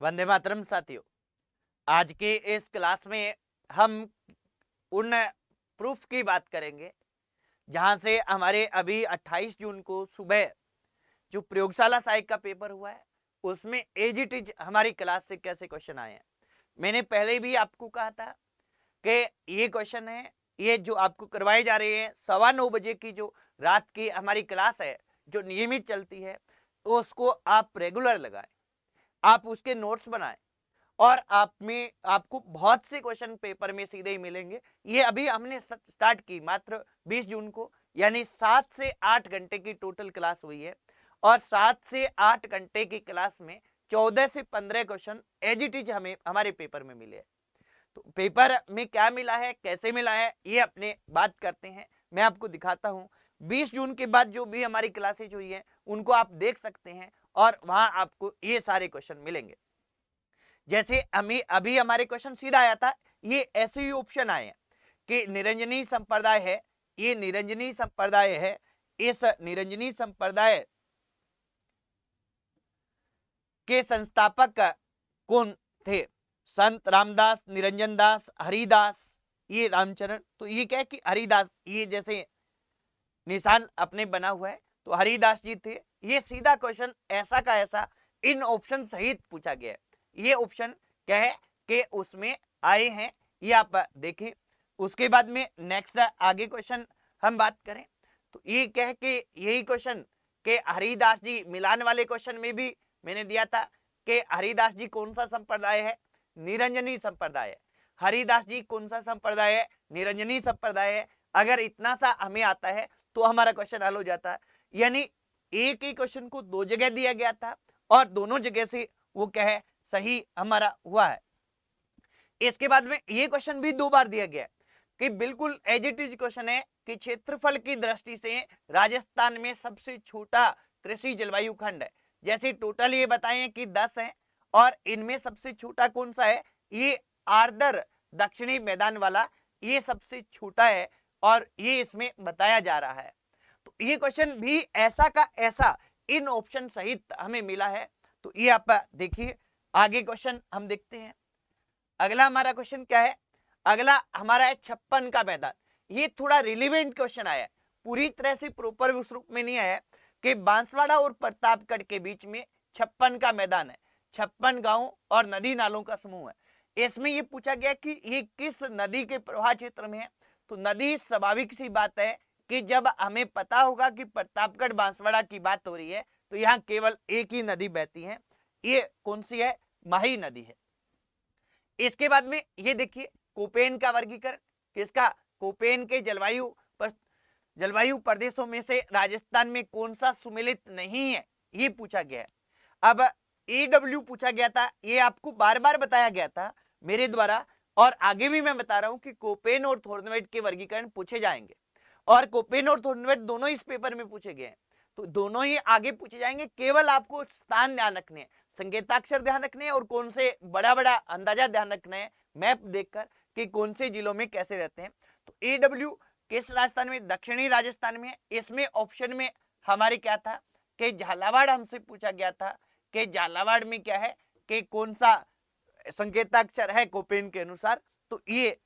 वंदे मातरम साथियों। आज के इस क्लास में हम उन प्रूफ की बात करेंगे जहां से हमारे अभी 28 जून को सुबह जो प्रयोगशाला सहायक का पेपर हुआ है उसमें एज इट इज हमारी क्लास से कैसे क्वेश्चन आए हैं। मैंने पहले भी आपको कहा था कि ये क्वेश्चन है, ये जो आपको करवाए जा रहे हैं 9:15 की जो रात की हमारी क्लास है जो नियमित चलती है, तो उसको आप रेगुलर लगाएं, आप उसके नोट्स बनाएं और आप में आपको बहुत से क्वेश्चन पेपर में सीधे ही मिलेंगे। ये अभी हमने स्टार्ट की मात्र 20 जून को, यानी 7 से 8 घंटे की टोटल क्लास हुई है और 7 से 8 घंटे की क्लास में 14 से 15 क्वेश्चन एज इट इज हमें हमारे पेपर में मिले हैं। तो पेपर में क्या मिला है, कैसे मिला है, ये अपने बात करते हैं। मैं आपको दिखाता हूँ। 20 जून के बाद जो भी हमारी क्लासेज हुई है उनको आप देख सकते हैं और वहां आपको ये सारे क्वेश्चन मिलेंगे। जैसे हमें अभी हमारे क्वेश्चन सीधा आया था, ये ऐसे ही ऑप्शन आए हैं कि निरंजनी संप्रदाय है, ये निरंजनी संप्रदाय है, इस निरंजनी संप्रदाय के संस्थापक कौन थे? संत रामदास, निरंजन दास, हरिदास, ये रामचरण। तो ये क्या है कि हरिदास, ये जैसे निशान अपने बना हुआ है तो हरिदास जी थे। ये सीधा क्वेश्चन ऐसा का ऐसा इन ऑप्शन सहित पूछा गया है। ये ऑप्शन क्या है कि उसमें आए हैं, ये आप देखें। उसके बाद में नेक्स्ट आगे क्वेश्चन हम बात करें तो ये क्या है कि यही क्वेश्चन के हरिदास जी, मिलान वाले क्वेश्चन में भी मैंने दिया था कि हरिदास जी कौन सा संप्रदाय है? निरंजनी संप्रदाय है। हरिदास जी कौन सा संप्रदाय है? निरंजनी संप्रदाय है। अगर इतना सा हमें आता है तो हमारा क्वेश्चन हल हो जाता है। यानी एक ही क्वेश्चन को दो जगह दिया गया था और दोनों जगह से वो क्या है, सही हमारा हुआ है। इसके बाद में ये क्वेश्चन भी 2 बार दिया गया है कि बिल्कुल एज इट इज क्वेश्चन है कि क्षेत्रफल की दृष्टि से राजस्थान में सबसे छोटा कृषि जलवायु खंड है। जैसे टोटल ये बताएं कि 10 है और इनमें सबसे छोटा कौन सा है? ये आर्द्र दक्षिणी मैदान वाला ये सबसे छोटा है और ये इसमें बताया जा रहा है। तो ये क्वेश्चन भी ऐसा का ऐसा इन ऑप्शन सहित हमें मिला है। तो ये आप देखिए। आगे क्वेश्चन हम देखते हैं। अगला हमारा क्वेश्चन क्या है? अगला हमारा है 56 का मैदान। ये थोड़ा रिलेवेंट क्वेश्चन आया है, पूरी तरह से प्रॉपर उस रूप में नहीं आया कि बांसवाड़ा और प्रतापगढ़ के बीच में 56 का मैदान है। 56 गांव और नदी नालों का समूह है। इसमें ये पूछा गया कि ये किस नदी के प्रवाह क्षेत्र में है। तो नदी, स्वाभाविक सी बात है कि जब हमें पता होगा कि प्रतापगढ़ बांसवाड़ा की बात हो रही है तो यहाँ केवल एक ही नदी बहती है। ये कौन सी है? माही नदी है। इसके बाद में ये देखिए कोपेन का वर्गीकरण किसका? कोपेन के जलवायु प्रदेशों में से राजस्थान में कौन सा सुमेलित नहीं है, ये पूछा गया है। अब एडब्ल्यू पूछा गया था, ये आपको बार बार बताया गया था मेरे द्वारा और आगे भी मैं बता रहा हूं कि कोपेन और थोर्नवेट के वर्गीकरण पूछे जाएंगे और कोपेन और थोर्नवेट दोनों इस पेपर में पूछे गए हैं। तो दोनों ही आगे पूछे जाएंगे। केवल आपको स्थान ध्यान रखने हैं, संकेताक्षर ध्यान रखने हैं और कौन से बड़ा बड़ा अंदाजा ध्यान रखना है मैप देखकर कि कौन से जिलों में कैसे रहते हैं। तो एडब्ल्यू किस राजस्थान में? दक्षिणी राजस्थान में। इसमें ऑप्शन में हमारे क्या था कि झालावाड़ हमसे पूछा गया था कि झालावाड़ में क्या है कि कौन सा संकेताक्षर है कोपेन के अनुसार। तो ये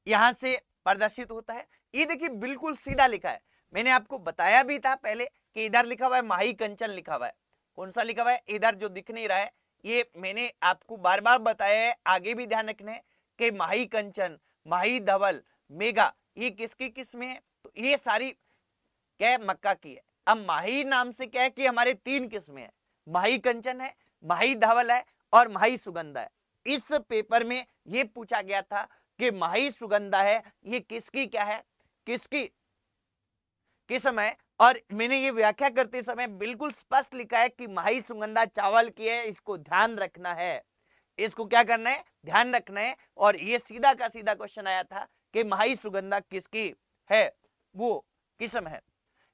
यहां से प्रदर्शित होता है। ये देखिए बिल्कुल सीधा लिखा है। मैंने आपको बताया भी था पहले कि इधर लिखा हुआ है माही कंचन लिखा हुआ है। कौन सा लिखा हुआ है? इधर जो दिख नहीं रहा है, ये मैंने आपको बार बार बताया है, आगे भी ध्यान रखना है कि माही कंचन, माही धवल, मेगा, ये किसकी किस्में है? तो ये सारी क्या है? मक्का की है। अब माही नाम से क्या है कि हमारे 3 किस्में है, माही कंचन है, माही धवल है और माही सुगंधा है। इस पेपर में ये पूछा गया था कि माही सुगंधा है, ये किसकी क्या है, किसकी किस्म है। और मैंने ये व्याख्या करते समय बिल्कुल स्पष्ट लिखा है कि माही सुगंधा चावल की है, इसको ध्यान रखना है, इसको क्या करना है? ध्यान रखना है। और ये सीधा का सीधा क्वेश्चन आया था कि माही सुगंधा किसकी है, वो किस्म है।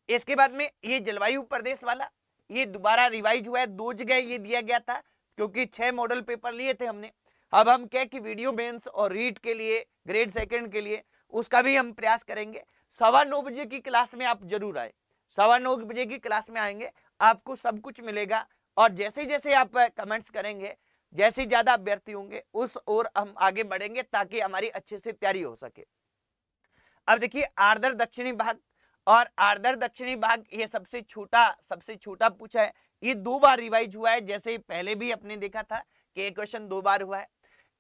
इसके बाद में ये जलवायु प्रदेश वाला ये दोबारा रिवाइज हुआ है, 2 जगह ये दिया गया था क्योंकि 6 मॉडल पेपर लिए थे हमने। अब हम क्या कि वीडियो मेंस और रीट के लिए, ग्रेड सेकंड के लिए उसका भी हम प्रयास करेंगे। 9:15 की क्लास में आप जरूर आए। 9:15 की क्लास में आएंगे, आपको सब कुछ मिलेगा और जैसे जैसे आप कमेंट्स करेंगे, जैसे ज्यादा अभ्यर्थी होंगे उस ओर हम आगे बढ़ेंगे ताकि हमारी अच्छे से तैयारी हो सके। अब देखिए आर्द्र दक्षिणी भाग, और आर्द्र दक्षिणी भाग ये सबसे छोटा पूछा है। ये 2 बार रिवाइज हुआ है, जैसे पहले भी अपने देखा था कि ये क्वेश्चन 2 बार हुआ है।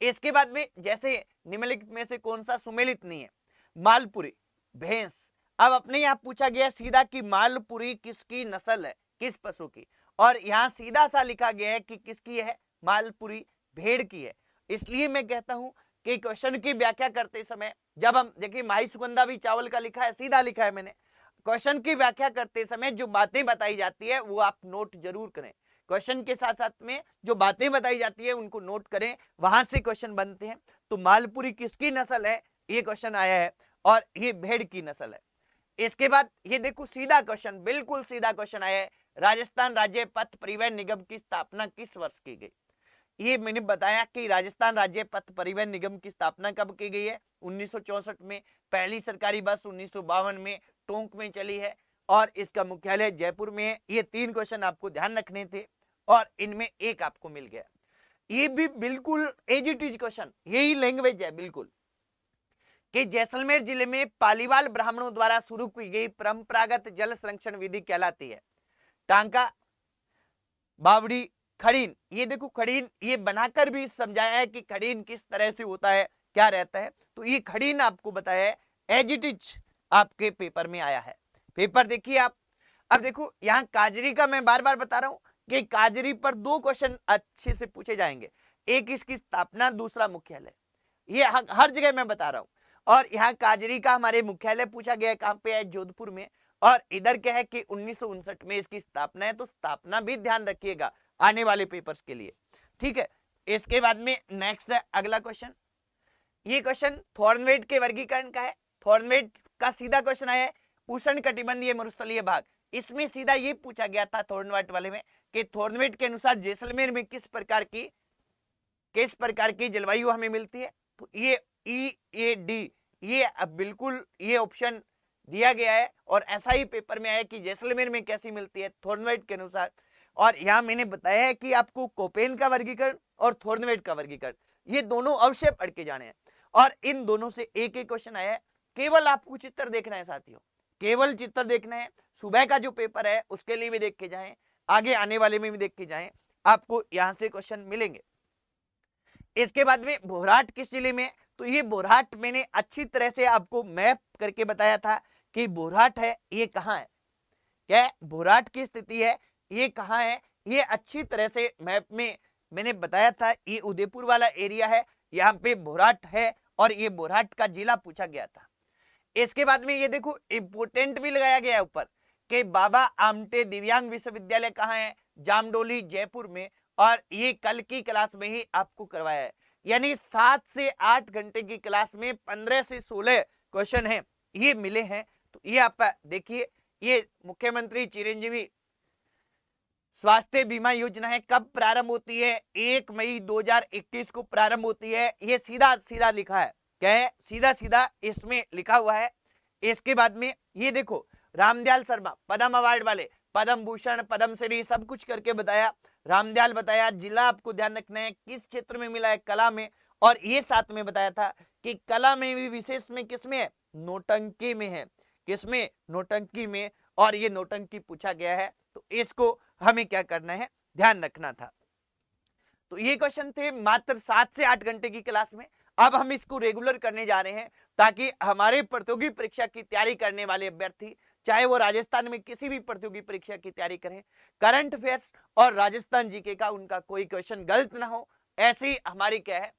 इसके बाद में जैसे निम्नलिखित में से कौन सा सुमेलित नहीं है, मालपुरी भैंस। अब अपने यहाँ पूछा गया सीधा कि मालपुरी किसकी नस्ल है, किस पशु की, और यहाँ सीधा सा लिखा गया है कि किसकी है, मालपुरी भेड़ की है। इसलिए मैं कहता हूं कि क्वेश्चन की व्याख्या करते समय, जब हम देखिए माही सुगंधा भी चावल का लिखा है, सीधा लिखा है मैंने, क्वेश्चन की व्याख्या करते समय जो बातें बताई जाती है वो आप नोट जरूर करें। क्वेश्चन के साथ साथ में जो बातें बताई जाती है उनको नोट करें, वहां से क्वेश्चन बनते हैं। तो मालपुरी किसकी नस्ल है, ये क्वेश्चन आया है, और ये भेड़ की नस्ल है। इसके बाद ये देखो सीधा क्वेश्चन, बिल्कुल सीधा क्वेश्चन आया है, राजस्थान राज्य पथ परिवहन निगम की स्थापना किस वर्ष की गई। ये मैंने बताया कि राजस्थान राज्य पथ परिवहन निगम की स्थापना कब की गई है, 1964 में। पहली सरकारी बस 1952 में टोंक में चली है, और इसका मुख्यालय जयपुर में है। ये 3 क्वेश्चन आपको ध्यान रखने थे, और इनमें एक आपको मिल गया। ये भी बिल्कुल एज इट इज क्वेश्चन, यही लैंग्वेज है बिल्कुल, कि जैसलमेर जिले में पालीवाल ब्राह्मणों द्वारा शुरू की गई परंपरागत जल संरक्षण विधि कहलाती है टांका बावड़ी खड़ीन। ये देखो खड़ीन, ये बनाकर भी समझाया है कि खड़ीन किस तरह से होता है, क्या रहता है। तो ये खड़ीन आपको बताया है, एज इट इज आपके पेपर में आया है। पेपर देखिए आप। अब देखो यहाँ काजरी का मैं बार बार बता रहा हूं कि काजरी पर 2 क्वेश्चन अच्छे से पूछे जाएंगे, एक इसकी स्थापना, दूसरा मुख्यालय। ये हर जगह मैं बता रहा हूं। और यहाँ काजरी का हमारे मुख्यालय पूछा गया है, कहां पे है, जोधपुर में। और इधर क्या है कि 1959 में इसकी स्थापना है, तो स्थापना भी ध्यान रखिएगा आने वाले पेपर्स के लिए, ठीक है। इसके बाद में नेक्स्ट है अगला क्वेश्चन। ये क्वेश्चन थॉर्नवेट के वर्गीकरण का है। थॉर्नवेट का सीधा क्वेश्चन आया है, उष्ण कटिबंधीय मरुस्थलीय भाग। इसमें सीधा ये पूछा गया था थॉर्नवेट वाले में कि थॉर्नवेट के अनुसार जैसलमेर में किस प्रकार की जलवायु हमें मिलती है। तो ये EAD, ये अब बिल्कुल ये ऑप्शन दिया गया है, और ऐसा ही पेपर में आया कि जैसलमेर में कैसी मिलती है थॉर्नवेट के अनुसार। और यहाँ मैंने बताया है कि आपको कोपेन का वर्गीकरण और थॉर्नवेट का वर्गीकरण ये दोनों अवश्य पढ़ के जाने हैं, और इन दोनों से एक एक क्वेश्चन आया है। केवल आपको चित्र देखना है साथियों, केवल चित्र देखना है। सुबह का जो पेपर है उसके लिए भी देख के जाएं, आगे आने वाले में भी देख के जाएं, आपको यहाँ से क्वेश्चन मिलेंगे। इसके बाद में बोरहाट किस जिले में, तो ये बोरहाट मैंने अच्छी तरह से आपको मैप करके बताया था कि बोरहाट है ये कहाँ है, क्या बोरहाट की स्थिति है ये कहाँ है, ये अच्छी तरह से मैप में मैंने बताया था। ये उदयपुर वाला एरिया है, यहाँ पे बोरहाट है, और ये बोरहाट का जिला पूछा गया था। इसके बाद में ये देखो इंपोर्टेंट भी लगाया गया है ऊपर कि बाबा आमटे दिव्यांग विश्वविद्यालय कहाँ है, जामडोली जयपुर में, और ये कल की क्लास में ही आपको करवाया है। यानी 7 से 8 घंटे की क्लास में 15 से 16 क्वेश्चन हैं ये मिले हैं। तो ये आप देखिए, ये मुख्यमंत्री चिरंजीवी स्वास्थ्य बीमा योजना है, कब प्रारंभ होती है, 1 मई 2021 को प्रारंभ होती है। ये सीधा सीधा लिखा है, क्या है, सीधा सीधा इसमें लिखा हुआ है। इसके बाद में ये देखो रामदयाल शर्मा पद्म अवार्ड वाले, पद्म भूषण पद्मश्री सब कुछ करके बताया, रामदयाल बताया, जिला आपको ध्यान रखना है किस क्षेत्र में मिला है, कला में। और ये साथ में बताया था कि कला में भी विशेष में किसमें है, नौटंकी में है, किसमें, नौटंकी में। और ये नौटंकी पूछा गया है, तो इसको हमें क्या करना है, ध्यान रखना था। तो ये क्वेश्चन थे मात्र 7 से 8 घंटे की क्लास में। अब हम इसको रेगुलर करने जा रहे हैं ताकि हमारे प्रतियोगी परीक्षा की तैयारी करने वाले अभ्यर्थी, चाहे वो राजस्थान में किसी भी प्रतियोगी परीक्षा की तैयारी करें, करंट अफेयर्स और राजस्थान जीके का उनका कोई क्वेश्चन गलत ना हो, ऐसी हमारी क्या है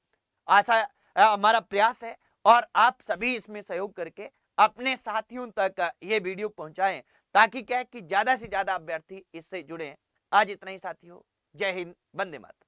आशा, हमारा प्रयास है। और आप सभी इसमें सहयोग करके अपने साथियों तक ये वीडियो पहुंचाएं ताकि क्या है कि ज्यादा से ज्यादा अभ्यर्थी इससे जुड़े। आज इतना ही साथियों, जय हिंद, वंदे मातरम।